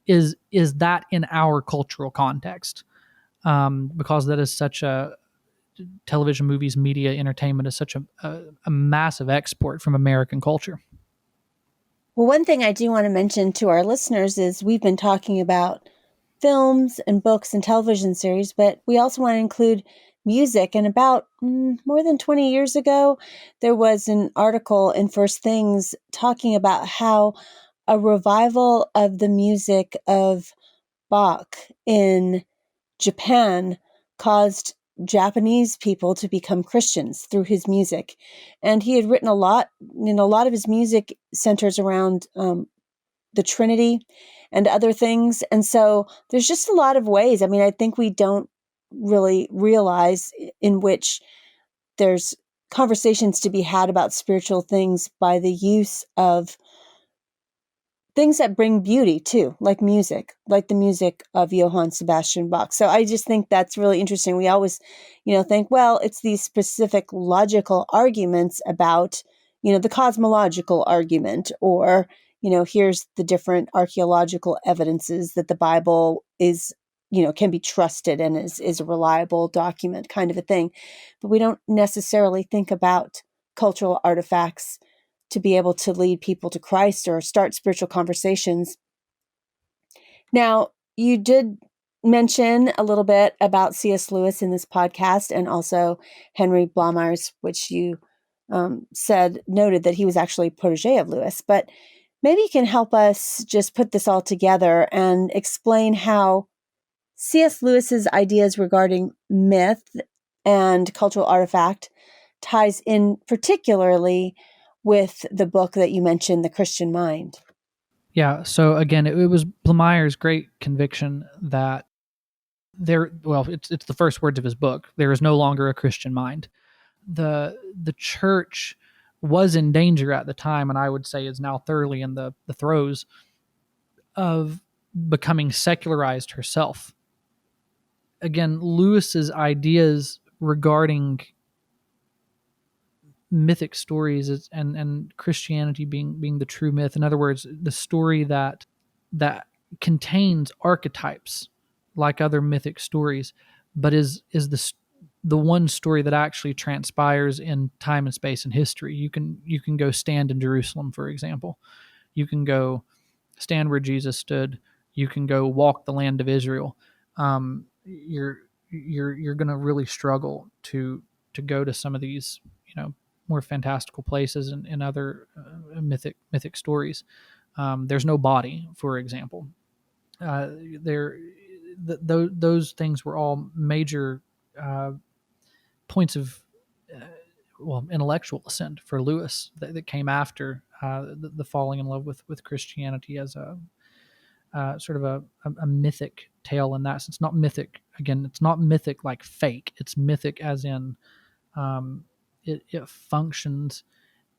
is that in our cultural context, because that is such a television, movies, media, entertainment is such a massive export from American culture. Well, one thing I do want to mention to our listeners is we've been talking about films and books and television series, but we also want to include music. And about more than 20 years ago, there was an article in First Things talking about how a revival of the music of Bach in Japan caused Japanese people to become Christians through his music. And he had written a lot of his music centers around the Trinity and other things. And so there's just a lot of ways. I mean, I think we don't really realize in which there's conversations to be had about spiritual things by the use of things that bring beauty too, like music, like the music of Johann Sebastian Bach. So I just think that's really interesting. We always, think, well, it's these specific logical arguments about, the cosmological argument, or, here's the different archaeological evidences that the Bible is, can be trusted and is a reliable document, kind of a thing. But we don't necessarily think about cultural artifacts to be able to lead people to Christ or start spiritual conversations. Now, you did mention a little bit about C.S. Lewis in this podcast, and also Henry Blamires, which you noted that he was actually a protege of Lewis. But maybe you can help us just put this all together and explain how C.S. Lewis's ideas regarding myth and cultural artifact ties in particularly with the book that you mentioned, The Christian Mind. Yeah. So again, it was Blamires' great conviction that it's the first words of his book. There is no longer a Christian mind. The church was in danger at the time, and I would say is now thoroughly in the throes of becoming secularized herself. Again, Lewis's ideas regarding mythic stories and Christianity being the true myth. In other words, the story that contains archetypes like other mythic stories, but is the one story that actually transpires in time and space and history. You can go stand in Jerusalem, for example. You can go stand where Jesus stood. You can go walk the land of Israel. You're going to really struggle to go to some of these, more fantastical places and other mythic stories. There's no body, for example. There, those things were all major uh, points of intellectual ascent for Lewis that came after the falling in love with Christianity as a sort of a mythic tale in that sense. Not mythic, again, it's not mythic like fake. It's mythic as in it functions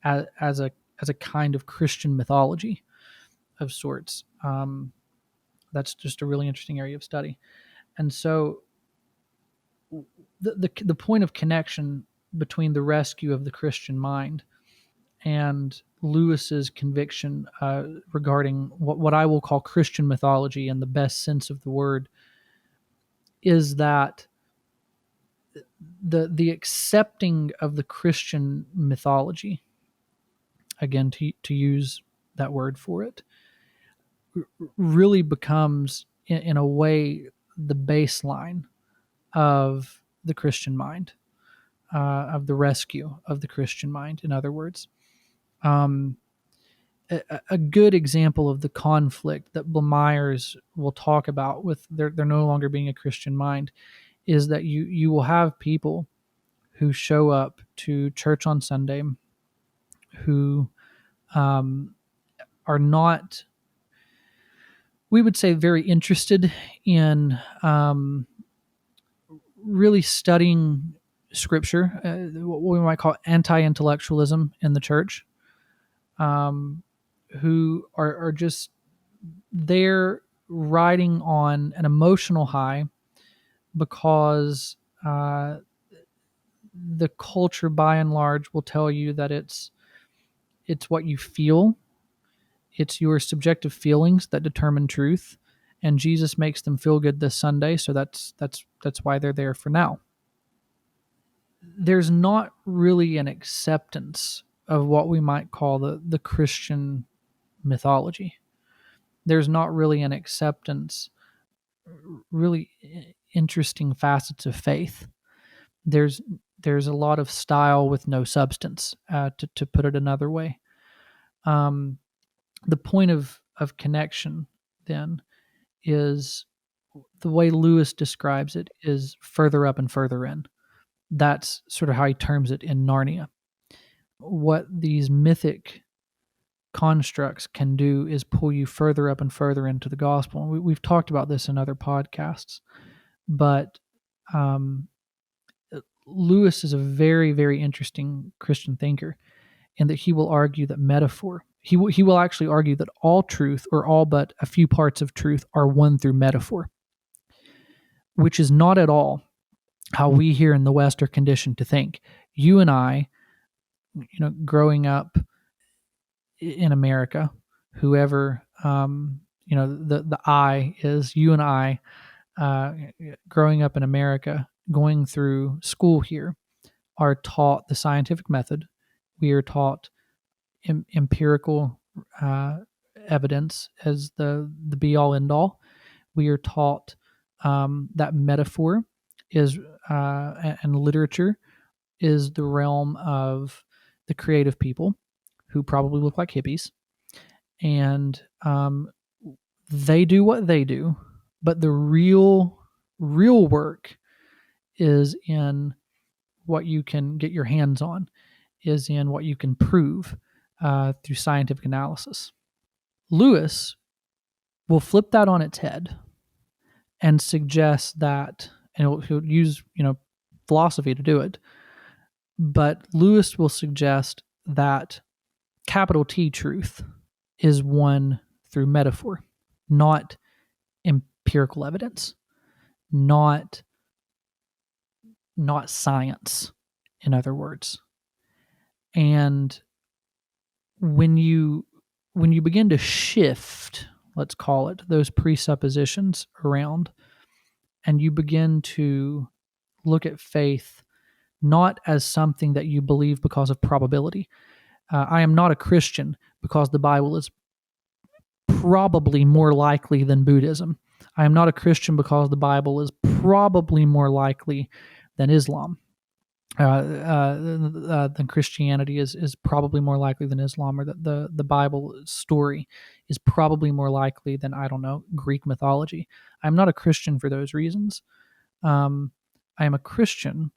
as a kind of Christian mythology of sorts. That's just a really interesting area of study. And so the point of connection between the rescue of the Christian mind and Lewis's conviction regarding what I will call Christian mythology in the best sense of the word is that the accepting of the Christian mythology, again to use that word for it, really becomes in a way the baseline of the Christian mind, of the rescue of the Christian mind. In other words, um, a good example of the conflict that Blamires will talk about with there no longer being a Christian mind is that you will have people who show up to church on Sunday who um, are not, we would say, very interested in really studying Scripture, what we might call anti-intellectualism in the church, who are just there riding on an emotional high because the culture by and large will tell you that it's what you feel, it's your subjective feelings that determine truth, and Jesus makes them feel good this Sunday, so that's why they're there for now. There's not really an acceptance of what we might call the Christian mythology. There's not really an acceptance, really interesting facets of faith. There's a lot of style with no substance, to put it another way. The point of connection then is the way Lewis describes it is further up and further in. That's sort of how he terms it in Narnia. What these mythic constructs can do is pull you further up and further into the gospel. And we've talked about this in other podcasts, but um, Lewis is a very, very interesting Christian thinker in that he will argue that metaphor, he will actually argue that all truth, or all but a few parts of truth, are won through metaphor, which is not at all how we here in the West are conditioned to think. You and I, growing up in America, whoever, the I is you and I, growing up in America, going through school here, are taught the scientific method. We are taught empirical evidence as the be all end all. We are taught that metaphor is and literature is the realm of the creative people who probably look like hippies, and they do what they do, but the real work is in what you can get your hands on, is in what you can prove through scientific analysis. Lewis will flip that on its head and suggest that, and he'll use philosophy to do it, but Lewis will suggest that capital T truth is won through metaphor, not empirical evidence, not science, in other words. And when you begin to shift, let's call it, those presuppositions around, and you begin to look at faith not as something that you believe because of probability. I am not a Christian because the Bible is probably more likely than Buddhism. I am not a Christian because the Bible is probably more likely than Islam. Than Christianity is probably more likely than Islam, or that the Bible story is probably more likely than, I don't know, Greek mythology. I'm not a Christian for those reasons. I am a Christian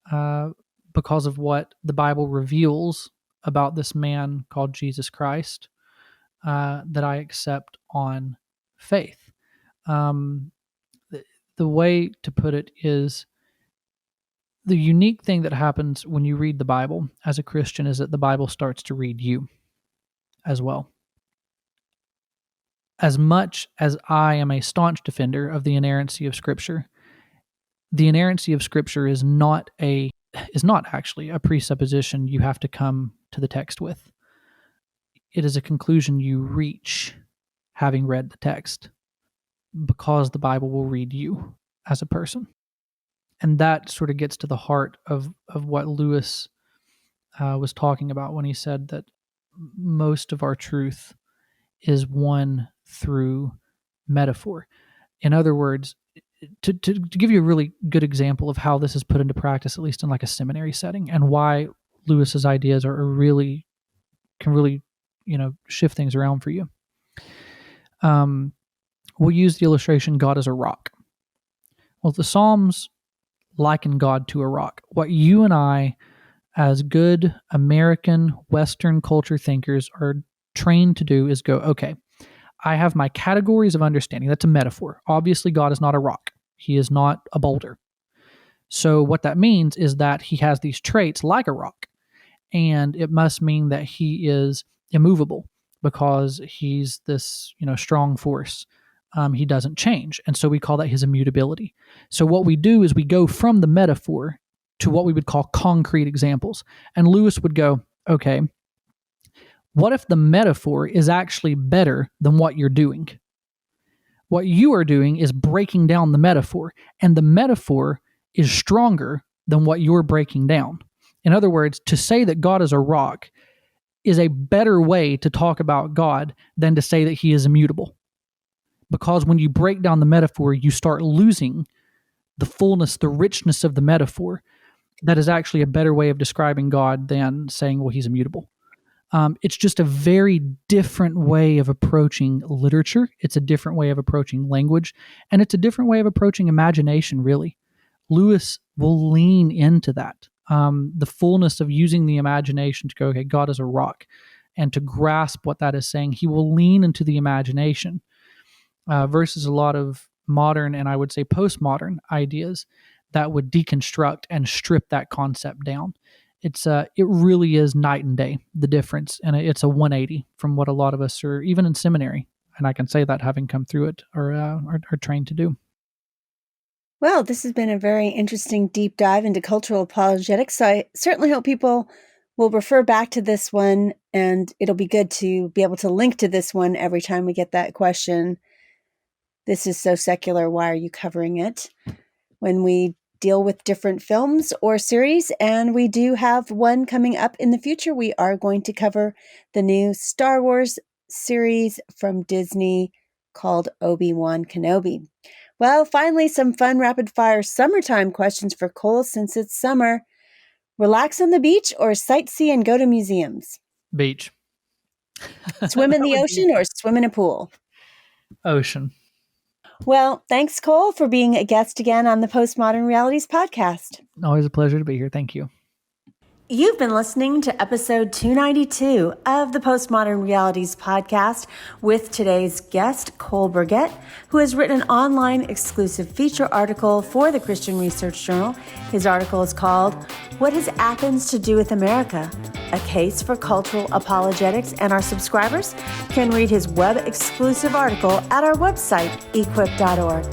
because of what the Bible reveals about this man called Jesus Christ, that I accept on faith. The way to put it is, the unique thing that happens when you read the Bible as a Christian is that the Bible starts to read you as well. As much as I am a staunch defender of the inerrancy of Scripture, the inerrancy of Scripture is not actually a presupposition you have to come to the text with. It is a conclusion you reach having read the text, because the Bible will read you as a person. And that sort of gets to the heart of what Lewis was talking about when he said that most of our truth is won through metaphor. In other words, to give you a really good example of how this is put into practice, at least in like a seminary setting, and why Lewis's ideas can really, shift things around for you. We'll use the illustration, God is a rock. Well, the Psalms liken God to a rock. What you and I, as good American Western culture thinkers, are trained to do is go, okay, I have my categories of understanding. That's a metaphor. Obviously, God is not a rock. He is not a boulder. So what that means is that he has these traits like a rock, and it must mean that he is immovable because he's this, strong force. He doesn't change. And so we call that his immutability. So what we do is we go from the metaphor to what we would call concrete examples. And Lewis would go, okay, what if the metaphor is actually better than what you're doing? What you are doing is breaking down the metaphor, and the metaphor is stronger than what you're breaking down. In other words, to say that God is a rock is a better way to talk about God than to say that he is immutable. Because when you break down the metaphor, you start losing the fullness, the richness of the metaphor. That is actually a better way of describing God than saying, well, he's immutable. It's just a very different way of approaching literature. It's a different way of approaching language. And it's a different way of approaching imagination, really. Lewis will lean into that. The fullness of using the imagination to go, okay, God is a rock. And to grasp what that is saying, he will lean into the imagination. Versus a lot of modern, and I would say postmodern ideas that would deconstruct and strip that concept down. It really is night and day, the difference, and it's a 180 from what a lot of us are, even in seminary, and I can say that having come through it, are trained to do. Well, this has been a very interesting deep dive into cultural apologetics, so I certainly hope people will refer back to this one, and it'll be good to be able to link to this one every time we get that question. This is so secular, why are you covering it? When we deal with different films or series, and we do have one coming up in the future, we are going to cover the new Star Wars series from Disney called Obi-Wan Kenobi. Well, finally, some fun rapid-fire summertime questions for Cole since it's summer. Relax on the beach or sightsee and go to museums? Beach. Swim in the ocean or swim in a pool? Ocean. Well, thanks, Cole, for being a guest again on the Postmodern Realities podcast. Always a pleasure to be here. Thank you. You've been listening to episode 292 of the Postmodern Realities podcast with today's guest, Cole Burgett, who has written an online exclusive feature article for the Christian Research Journal. His article is called, What Has Athens to Do with America? A Case for Cultural Apologetics, and our subscribers can read his web exclusive article at our website, equip.org.